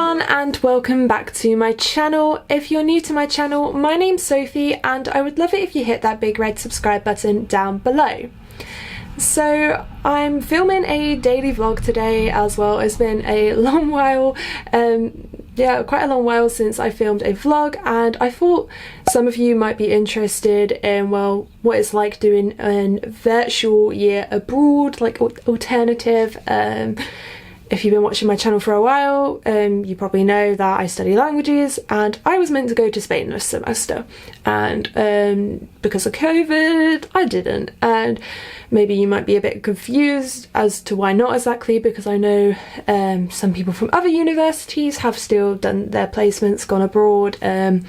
everyone and welcome back to my channel. If you're new to my channel, my name's Sophie and I would love it if you hit that big red subscribe button down below. So I'm filming a daily vlog today as well. It's been a long while, quite a long while since I filmed a vlog, and I thought some of you might be interested in, well, what it's like doing a virtual year abroad, like alternative. If you've been watching my channel for a while, you probably know that I study languages and I was meant to go to Spain this semester, and because of COVID I didn't, and maybe you might be a bit confused as to why not exactly, because I know some people from other universities have still done their placements, gone abroad, and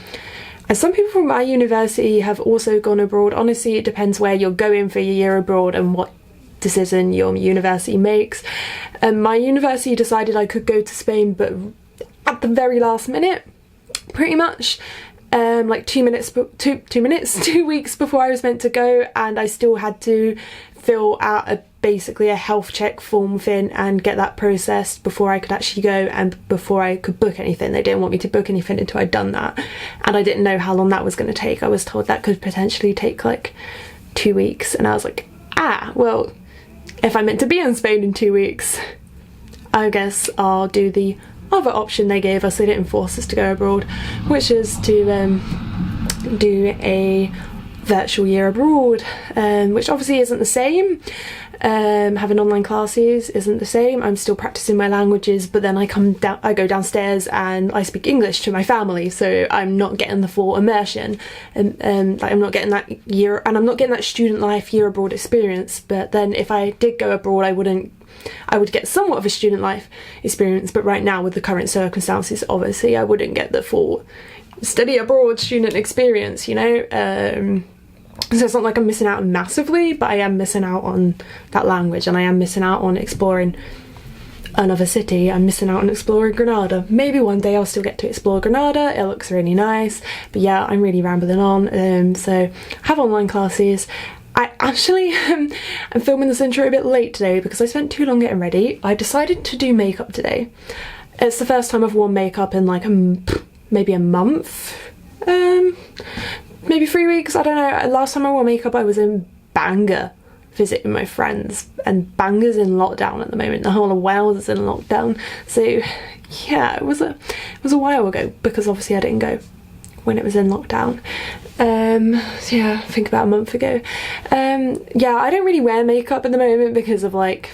some people from my university have also gone abroad. Honestly, it depends where you're going for your year abroad and what decision your university makes. My university decided I could go to Spain, but at the very last minute, pretty much, like 2 weeks before I was meant to go, and I still had to fill out basically a health check form thing and get that processed before I could actually go and before I could book anything. They didn't want me to book anything until I'd done that, and I didn't know how long that was going to take. I was told that could potentially take like 2 weeks, and I was like, well, if I'm meant to be in Spain in 2 weeks, I guess I'll do the other option they gave us. They didn't force us to go abroad, which is to do a virtual year abroad, which obviously isn't the same. Having online classes isn't the same. I'm still practicing my languages, but then I go downstairs and I speak English to my family, so I'm not getting the full immersion, and like I'm not getting that year, and I'm not getting that student life year abroad experience. But then if I did go abroad, I would get somewhat of a student life experience, but right now with the current circumstances, obviously I wouldn't get the full study abroad student experience, you know. So it's not like I'm missing out massively, but I am missing out on that language, and I am missing out on exploring another city. I'm missing out on exploring Granada. Maybe one day I'll still get to explore Granada. It looks really nice, but yeah, I'm really rambling on. So I have online classes. I actually I'm filming this intro a bit late today because I spent too long getting ready. I decided to do makeup today. It's the first time I've worn makeup in like maybe a month, maybe 3 weeks, I don't know. Last time I wore makeup I was in Bangor visiting my friends, and Bangor's in lockdown at the moment. The whole of Wales is in lockdown, so yeah, it was a while ago, because obviously I didn't go when it was in lockdown. So yeah, I think about a month ago. Yeah, I don't really wear makeup at the moment because of like,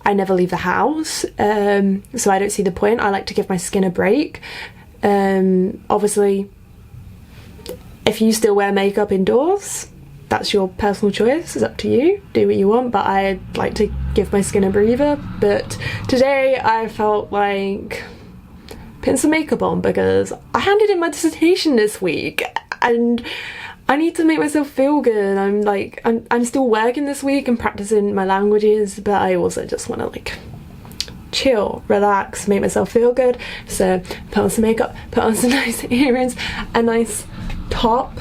I never leave the house, so I don't see the point. I like to give my skin a break. Obviously, if you still wear makeup indoors, that's your personal choice, it's up to you, do what you want, but I like to give my skin a breather. But today I felt like putting some makeup on because I handed in my dissertation this week and I need to make myself feel good. I'm still working this week and practicing my languages, but I also just want to like chill, relax, make myself feel good. So put on some makeup, put on some nice earrings, a nice top,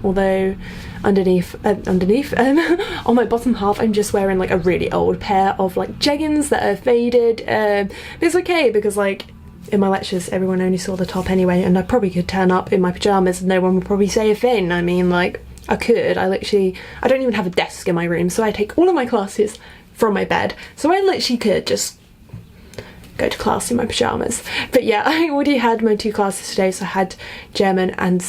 although underneath on my bottom half I'm just wearing like a really old pair of like jeggings that are faded, but it's okay because like in my lectures everyone only saw the top anyway, and I probably could turn up in my pyjamas and no one would probably say a thing. I mean, like, I don't even have a desk in my room, so I take all of my classes from my bed, so I literally could just go to class in my pyjamas. But yeah, I already had my 2 classes today, so I had German and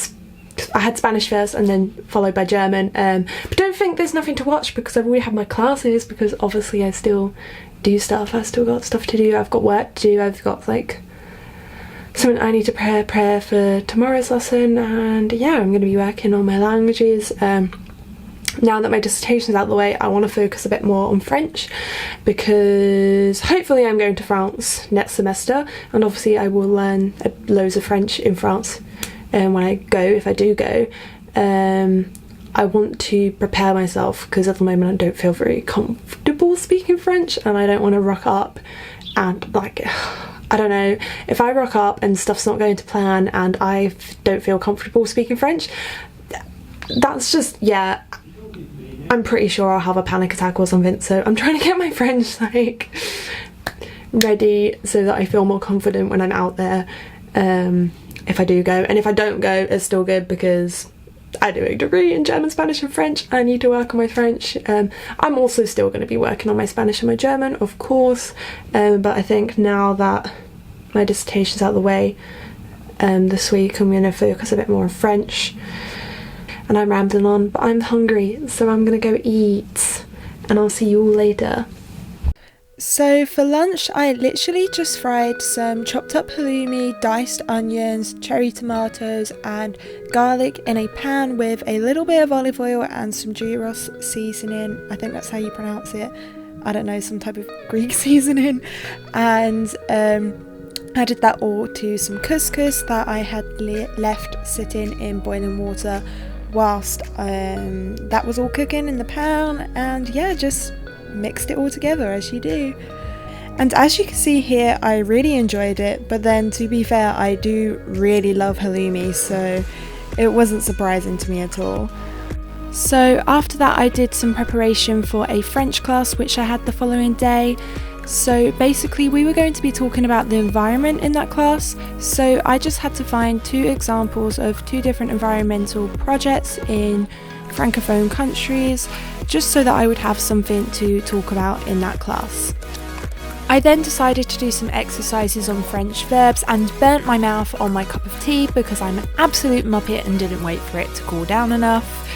I had Spanish first and then followed by German, but don't think there's nothing to watch because I've already had my classes, because obviously I still do stuff. I've still got stuff to do, I've got work to do, I've got like something I need to prepare for tomorrow's lesson, and yeah, I'm going to be working on my languages. Now that my dissertation's out of the way, I want to focus a bit more on French, because hopefully I'm going to France next semester, and obviously I will learn loads of French in France when I go, if I do go. I want to prepare myself because at the moment I don't feel very comfortable speaking French, and I don't want to rock up and like, I don't know, if I rock up and stuff's not going to plan and I don't feel comfortable speaking French, that's just, yeah, I'm pretty sure I'll have a panic attack or something. So I'm trying to get my French like ready so that I feel more confident when I'm out there, if I do go. And if I don't go, it's still good because I do a degree in German, Spanish and French. I need to work on my French. I'm also still going to be working on my Spanish and my German, of course, but I think now that my dissertation's out of the way, this week I'm going to focus a bit more on French. And I'm rambling on, but I'm hungry, so I'm going to go eat, and I'll see you all later. So for lunch, I literally just fried some chopped up halloumi, diced onions, cherry tomatoes and garlic in a pan with a little bit of olive oil and some gyros seasoning. I think that's how you pronounce it. I don't know, some type of Greek seasoning. And added that all to some couscous that I had left sitting in boiling water whilst that was all cooking in the pan, and yeah, just mixed it all together as you do. And as you can see here, I really enjoyed it, but then to be fair, I do really love halloumi, so it wasn't surprising to me at all. So after that, I did some preparation for a French class which I had the following day. So basically we were going to be talking about the environment in that class, so I just had to find 2 examples of 2 different environmental projects in Francophone countries, just so that I would have something to talk about in that class. I then decided to do some exercises on French verbs and burnt my mouth on my cup of tea because I'm an absolute muppet and didn't wait for it to cool down enough.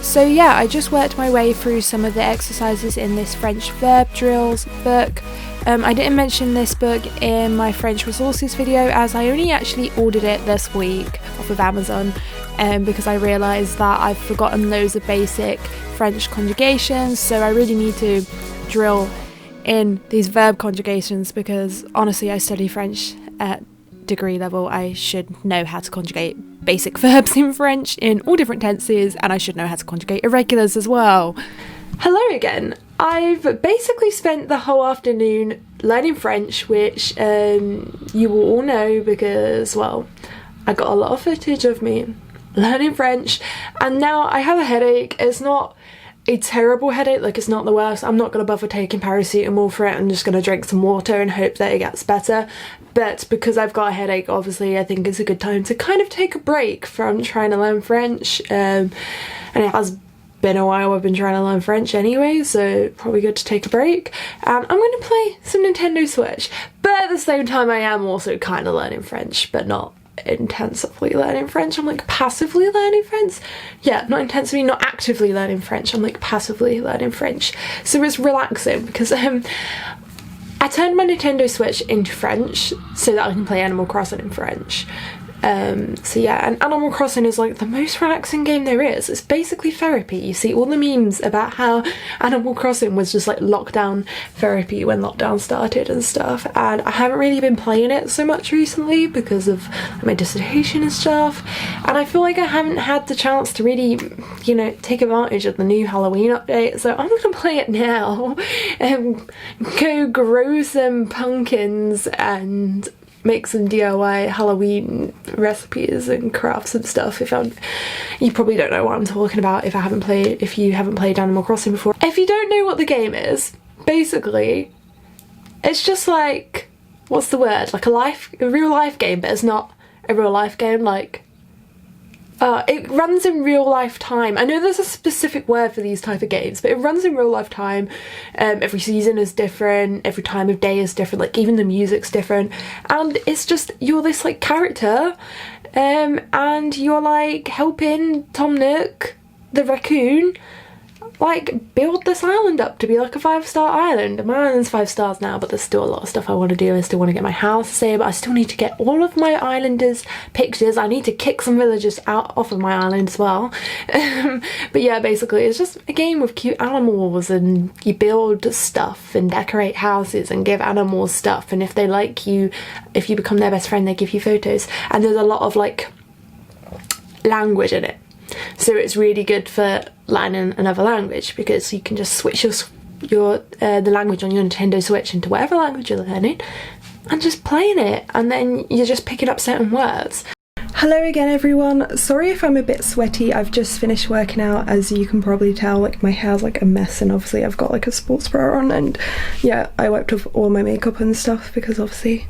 So yeah, I just worked my way through some of the exercises in this French verb drills book. I didn't mention this book in my French resources video as I only actually ordered it this week off of Amazon, because I realised that I've forgotten loads of basic French conjugations, so I really need to drill in these verb conjugations because honestly I study French at degree level. I should know how to conjugate basic verbs in French in all different tenses, and I should know how to conjugate irregulars as well. Hello again. I've basically spent the whole afternoon learning French, which you will all know because, well, I got a lot of footage of me learning French, and now I have a headache. It's not a terrible headache, like it's not the worst. I'm not going to bother taking paracetamol for it. I'm just going to drink some water and hope that it gets better. But because I've got a headache, obviously I think it's a good time to kind of take a break from trying to learn French. And it has been a while I've been trying to learn French anyway, so probably good to take a break. And I'm going to play some Nintendo Switch. But at the same time I am also kind of learning French, but not intensively learning French. I'm like passively learning French. Yeah, not intensively, not actively learning French. I'm like passively learning French. So it's relaxing because I turned my Nintendo Switch into French so that I can play Animal Crossing in French. So yeah, and Animal Crossing is like the most relaxing game there is. It's basically therapy. You see all the memes about how Animal Crossing was just like lockdown therapy when lockdown started and stuff, and I haven't really been playing it so much recently because of my dissertation and stuff, and I feel like I haven't had the chance to really, you know, take advantage of the new Halloween update, so I'm gonna play it now and go grow some pumpkins and make some DIY Halloween recipes and crafts and stuff. You probably don't know what I'm talking about if you haven't played Animal Crossing before. If you don't know what the game is, basically it's just like, what's the word, like a real life game, but it's not a real life game. Like it runs in real life time. I know there's a specific word for these type of games, but it runs in real life time. Every season is different, every time of day is different, like even the music's different, and it's just, you're this like character, and you're like helping Tom Nook, the raccoon, like build this island up to be like a 5-star island. My island's 5 stars now, but there's still a lot of stuff I want to do. I still want to get my house saved, but I still need to get all of my islanders pictures. I need to kick some villagers off of my island as well. But yeah, basically it's just a game with cute animals, and you build stuff and decorate houses and give animals stuff, and if they like you, if you become their best friend, they give you photos, and there's a lot of like language in it. So it's really good for learning another language because you can just switch the language on your Nintendo Switch into whatever language you're learning and just playing it, and then you're just picking up certain words. Hello again everyone, sorry if I'm a bit sweaty. I've just finished working out, as you can probably tell. Like, my hair's like a mess, and obviously I've got like a sports bra on, and yeah, I wiped off all my makeup and stuff because obviously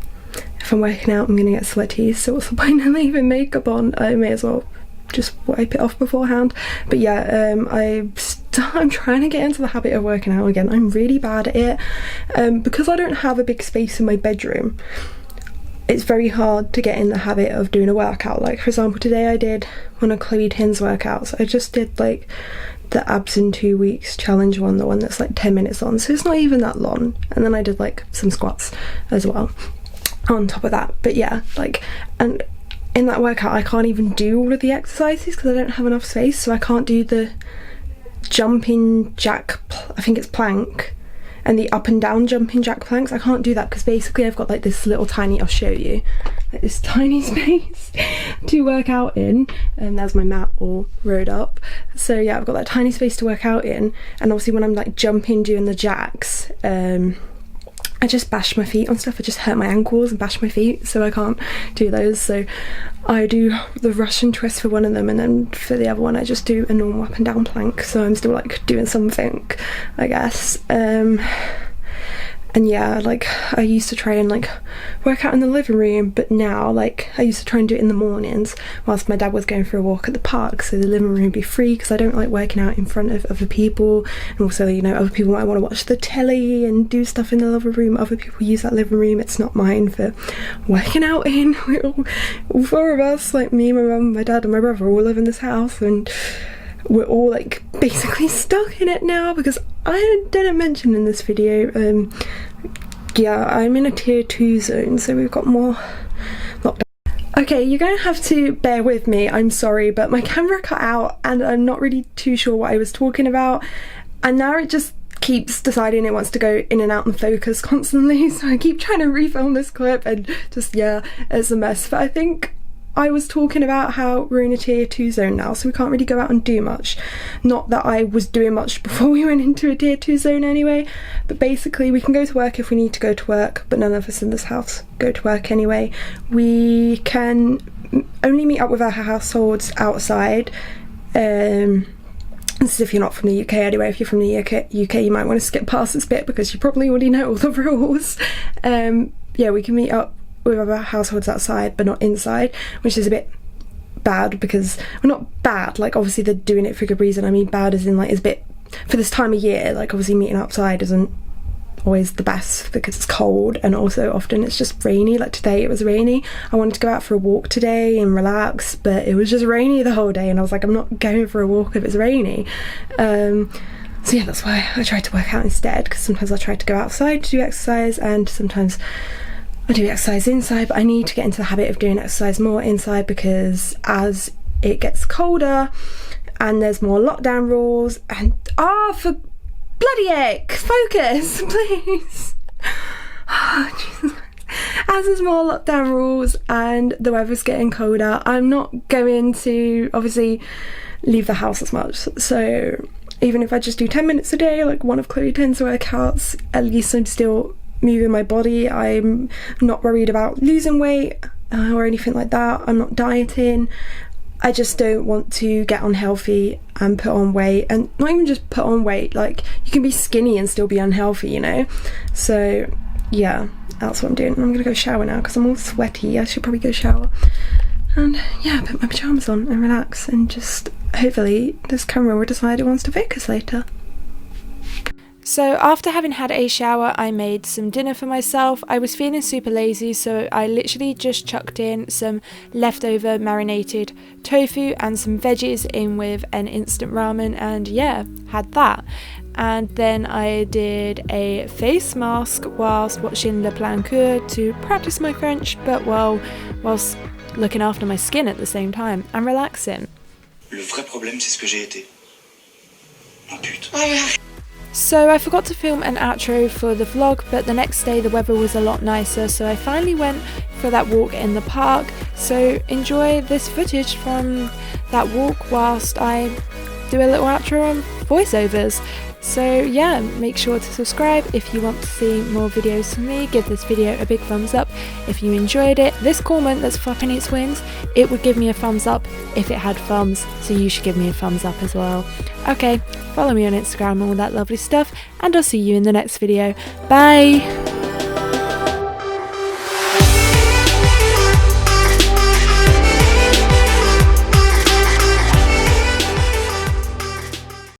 if I'm working out I'm gonna get sweaty, so what's the point of leaving makeup on? I may as well just wipe it off beforehand. But yeah, I'm trying to get into the habit of working out again. I'm really bad at it because I don't have a big space in my bedroom. It's very hard to get in the habit of doing a workout. Like, for example, today I did one of Chloe Tin's workouts. I just did like the abs in 2 weeks challenge one, the one that's like 10 minutes long, so it's not even that long, and then I did like some squats as well on top of that. But yeah, like, and in that workout I can't even do all of the exercises because I don't have enough space. So I can't do the jumping jack, I think it's plank, and the up and down jumping jack planks. I can't do that because basically I've got like this little tiny, I'll show you, like this tiny space to work out in, and there's my mat all rode up. So yeah, I've got that tiny space to work out in, and obviously when I'm like jumping doing the jacks, I just bash my feet on stuff. I just hurt my ankles and bash my feet, so I can't do those. So I do the Russian twist for one of them, and then for the other one I just do a normal up and down plank. So I'm still like doing something, I guess. And yeah, like, I used to try and like work out in the living room, but now like I used to try and do it in the mornings whilst my dad was going for a walk at the park, so the living room would be free, because I don't like working out in front of other people. And also, you know, other people might want to watch the telly and do stuff in the living room. Other people use that living room, it's not mine for working out in. All four of us, like me, my mum, my dad and my brother, all live in this house, and we're all like basically stuck in it now because I didn't mention in this video, yeah, I'm in a tier 2 zone, so we've got more lockdown. Okay, you're gonna have to bear with me, I'm sorry, but my camera cut out and I'm not really too sure what I was talking about, and now it just keeps deciding it wants to go in and out and focus constantly, so I keep trying to refilm this clip and just, yeah, it's a mess. But I think I was talking about how we're in a tier 2 zone now, so we can't really go out and do much. Not that I was doing much before we went into a tier 2 zone anyway, but basically we can go to work if we need to go to work, but none of us in this house go to work anyway. We can only meet up with our households outside. This is if you're not from the UK anyway. If you're from the UK, you might want to skip past this bit because you probably already know all the rules. Yeah, we can meet up with other households outside but not inside, which is a bit bad because, well, not bad, like obviously they're doing it for a good reason. I mean bad as in like it's a bit, for this time of year, like obviously meeting outside isn't always the best because it's cold, and also often it's just rainy. Like today it was rainy. I wanted to go out for a walk today and relax, but it was just rainy the whole day, and I was like, I'm not going for a walk if it's rainy. So yeah, that's why I tried to work out instead, because sometimes I try to go outside to do exercise and sometimes I do exercise inside, but I need to get into the habit of doing exercise more inside because as it gets colder and there's more lockdown rules and for bloody heck, focus please. Jesus Christ. As there's more lockdown rules and the weather's getting colder, I'm not going to obviously leave the house as much, so even if I just do 10 minutes a day like one of Chloe Tin's workouts, at least I'm still moving my body. I'm not worried about losing weight or anything like that. I'm not dieting. I just don't want to get unhealthy and put on weight, and not even just put on weight, like you can be skinny and still be unhealthy, you know. So yeah, that's what I'm doing. I'm gonna go shower now because I'm all sweaty. I should probably go shower and yeah, put my pyjamas on and relax, and just hopefully this camera will decide it wants to focus later. So after having had a shower, I made some dinner for myself. I was feeling super lazy, so I literally just chucked in some leftover marinated tofu and some veggies in with an instant ramen, and yeah, had that. And then I did a face mask whilst watching Le Plan Coeur to practice my French, but whilst looking after my skin at the same time and relaxing. Le vrai problème, c'est ce que j'ai été. Oh putain. So I forgot to film an outro for the vlog, but the next day the weather was a lot nicer, so I finally went for that walk in the park. So enjoy this footage from that walk whilst I do a little outro on voiceovers. So yeah, make sure to subscribe if you want to see more videos from me. Give this video a big thumbs up if you enjoyed it. This cormorant that's flapping its wings, it would give me a thumbs up if it had thumbs, so you should give me a thumbs up as well. Okay, follow me on Instagram and all that lovely stuff, and I'll see you in the next video. Bye!